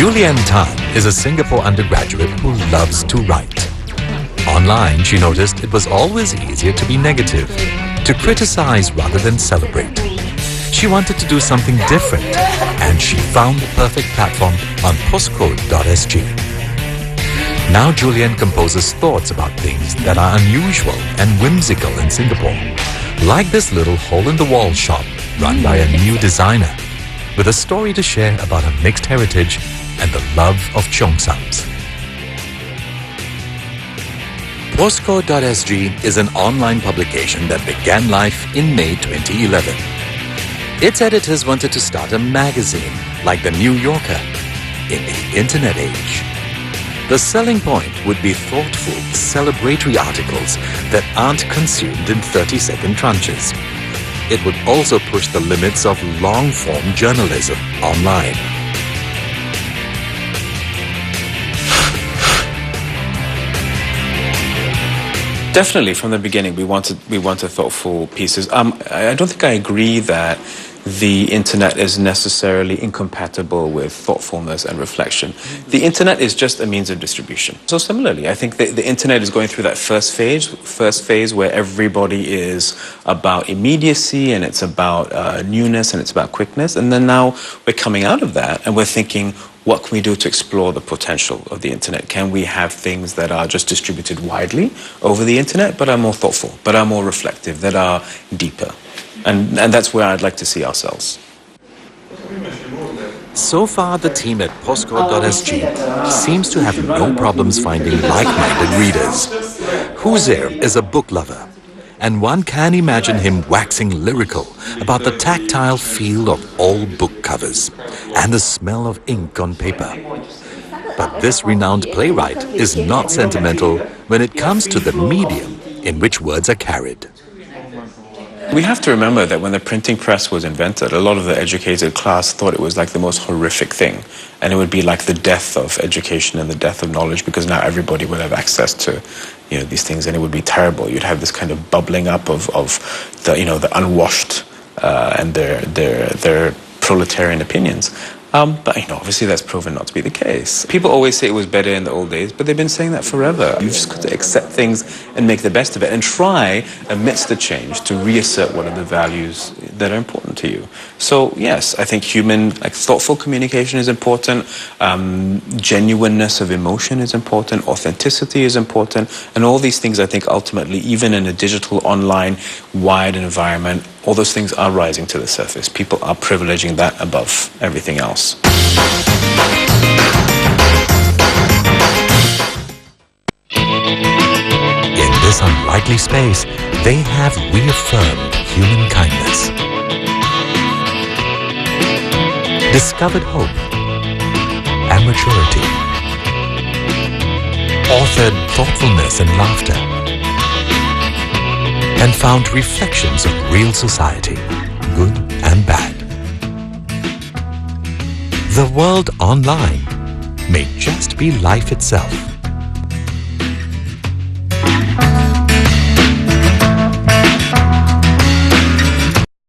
Julian Tan is a Singapore undergraduate who loves to write. Online, she noticed it was always easier to be negative, to criticize rather than celebrate. She wanted to do something different, and she found the perfect platform on POSKOD.SG. Now Julian composes thoughts about things that are unusual and whimsical in Singapore, like this little hole-in-the-wall shop run by a new designer, with a story to share about her mixed heritage and the love of cheongsams. POSKOD.SG is an online publication that began life in May 2011. Its editors wanted to start a magazine like The New Yorker in the internet age. The selling point would be thoughtful, celebratory articles that aren't consumed in 30-second tranches. It would also push the limits of long-form journalism online. Definitely, from the beginning, we wanted thoughtful pieces. I don't think I agree that the internet is necessarily incompatible with thoughtfulness and reflection. The internet is just a means of distribution. So similarly, I think that the internet is going through that first phase where everybody is about immediacy and it's about newness and it's about quickness. And then now we're coming out of that and we're thinking, what can we do to explore the potential of the internet? Can we have things that are just distributed widely over the internet, but are more thoughtful, but are more reflective, that are deeper? And that's where I'd like to see ourselves. So far, the team at POSKOD.SG seems to have no problems finding like-minded readers. Huzair is a book lover, and one can imagine him waxing lyrical about the tactile feel of old book covers and the smell of ink on paper. But this renowned playwright is not sentimental when it comes to the medium in which words are carried. We have to remember that when the printing press was invented, a lot of the educated class thought it was like the most horrific thing. And it would be like the death of education and the death of knowledge, because now everybody would have access to, these things, and it would be terrible. You'd have this kind of bubbling up of the, the unwashed and their proletarian opinions. But obviously that's proven not to be the case. People always say it was better in the old days, but they've been saying that forever. You've just got to accept things and make the best of it and try, amidst the change, to reassert what are the values that are important to you. So yes, I think thoughtful communication is important, genuineness of emotion is important, authenticity is important, and all these things I think ultimately, even in a digital, online, wired environment, all those things are rising to the surface. People are privileging that above everything else. In this unlikely space, they have reaffirmed human kindness, discovered hope and maturity, authored thoughtfulness and laughter, and found reflections of real society, good and bad. The world online may just be life itself.